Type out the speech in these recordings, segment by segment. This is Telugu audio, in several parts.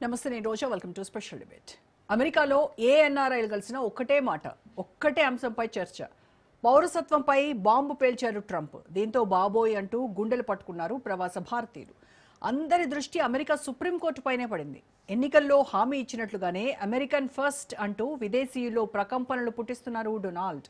నమస్తే, నేను Roja. Welcome to special debate. అమెరికాలో ఏ ఎన్ఆర్ఐలు కలిసినా ఒక్కటే మాట, ఒక్కటే అంశంపై చర్చ. పౌరసత్వంపై బాంబు పేల్చారు ట్రంప్. దీంతో బాబోయ్ అంటూ గుండెలు పట్టుకున్నారు ప్రవాస భారతీయులు. అందరి దృష్టి అమెరికా సుప్రీంకోర్టు పైనే పడింది. ఎన్నికల్లో హామీ ఇచ్చినట్లుగానే అమెరికన్ ఫస్ట్ అంటూ విదేశీయుల్లో ప్రకంపనలు పుట్టిస్తున్నారు డొనాల్డ్.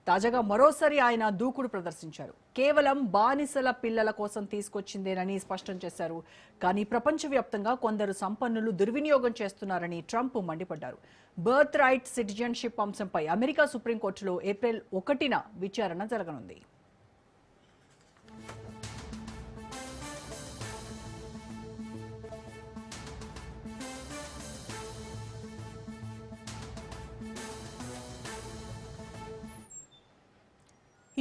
తాజాగా మరోసారి ఆయన దూకుడు ప్రదర్శించారు. కేవలం బానిసల పిల్లల కోసం తీసుకొచ్చిందేనని స్పష్టం చేశారు. కానీ ప్రపంచవ్యాప్తంగా కొందరు సంపన్నులు దుర్వినియోగం చేస్తున్నారని ట్రంప్ మండిపడ్డారు. బర్త్ రైట్ సిటిజన్షిప్ అంశంపై అమెరికా సుప్రీంకోర్టులో ఏప్రిల్ 1న విచారణ జరగనుంది.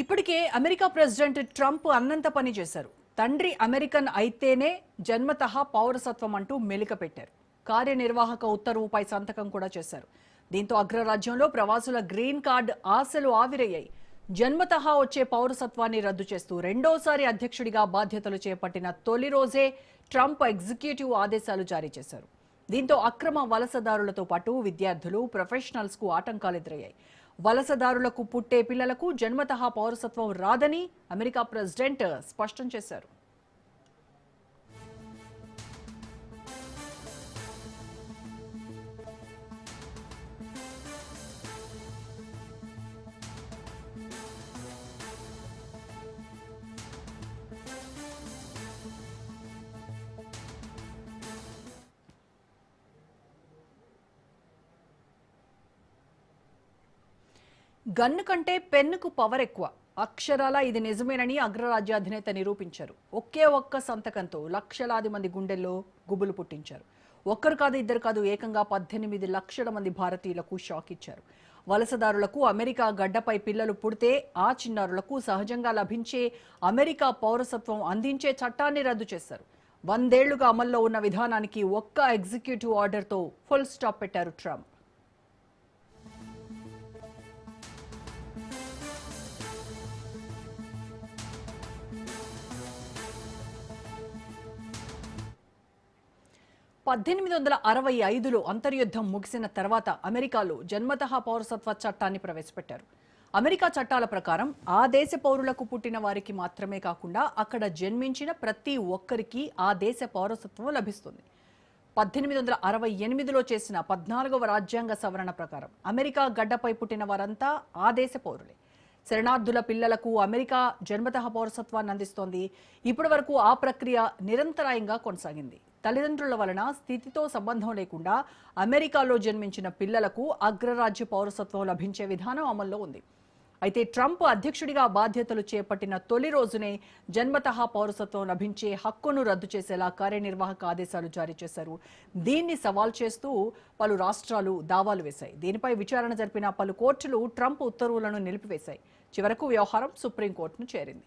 ఇప్పటికే అమెరికా ప్రెసిడెంట్ ట్రంప్ అన్నంత పని చేశారు. తండ్రి అమెరికన్ అయితేనే జన్మతః పౌరసత్వం అంటూ మెలిక పెట్టారు. కార్యనిర్వాహక ఉత్తర్వుపై సంతకం కూడా చేశారు. దీంతో అగ్రరాజ్యంలో ప్రవాసుల గ్రీన్ కార్డ్ ఆశలు ఆవిరయ్యాయి. జన్మతః వచ్చే పౌరసత్వాన్ని రద్దు చేస్తూ రెండోసారి అధ్యక్షుడిగా బాధ్యతలు చేపట్టిన తొలి రోజే ట్రంప్ ఎగ్జిక్యూటివ్ ఆదేశాలు జారీ చేశారు. దీంతో అక్రమ వలసదారులతో పాటు విద్యార్థులు, ప్రొఫెషనల్స్ కు ఆటంకాలు ఎదురయ్యాయి. వలసదారులకు పుట్టే పిల్లలకు జన్మతః పౌరసత్వం రాదని అమెరికా ప్రెసిడెంట్ స్పష్టం చేశారు. గన్ను కంటే పెన్నుకు పవర్ ఎక్కువ. అక్షరాల ఇది నిజమేనని అగ్రరాజ్యాధినేత నిరూపించారు. ఒకే ఒక్క సంతకంతో లక్షలాది మంది గుండెల్లో గుబులు పుట్టించారు. ఒక్కరు కాదు, ఇద్దరు కాదు, ఏకంగా 18 లక్షల మంది భారతీయులకు షాక్ ఇచ్చారు. వలసదారులకు అమెరికా గడ్డపై పిల్లలు పుడితే ఆ చిన్నారులకు సహజంగా లభించే అమెరికా పౌరసత్వం అందించే చట్టాన్ని రద్దు చేశారు. 100 ఏళ్లుగా అమల్లో ఉన్న విధానానికి ఒక్క ఎగ్జిక్యూటివ్ ఆర్డర్తో ఫుల్ స్టాప్ పెట్టారు ట్రంప్. (1865) అంతర్యుద్ధం ముగిసిన తర్వాత అమెరికాలో జన్మతః పౌరసత్వ చట్టాన్ని ప్రవేశపెట్టారు. అమెరికా చట్టాల ప్రకారం ఆ దేశ పౌరులకు పుట్టిన వారికి మాత్రమే కాకుండా అక్కడ జన్మించిన ప్రతి ఒక్కరికి ఆ దేశ పౌరసత్వం లభిస్తుంది. 1868లో చేసిన 14వ రాజ్యాంగ సవరణ ప్రకారం అమెరికా గడ్డపై పుట్టిన వారంతా ఆ దేశ పౌరులే. శరణార్థుల పిల్లలకు అమెరికా జన్మతః పౌరసత్వాన్ని అందిస్తోంది. ఇప్పటి వరకు ఆ ప్రక్రియ నిరంతరాయంగా కొనసాగింది. తల్లిదండ్రుల వలన స్థితితో సంబంధం లేకుండా అమెరికాలో జన్మించిన పిల్లలకు అగ్రరాజ్య పౌరసత్వం లభించే విధానం అమల్లో ఉంది. అయితే ట్రంప్ అధ్యక్షుడిగా బాధ్యతలు చేపట్టిన తొలి రోజునే జన్మతః పౌరసత్వం లభించే హక్కును రద్దు చేసేలా కార్యనిర్వాహక ఆదేశాలు జారీ చేశారు. దీన్ని సవాల్ చేస్తూ పలు రాష్ట్రాలు దావాలు వేశాయి. దీనిపై విచారణ జరిపిన పలు కోర్టులు ట్రంప్ ఉత్తర్వులను నిలిపివేశాయి. చివరకు వ్యవహారం సుప్రీంకోర్టును చేరింది.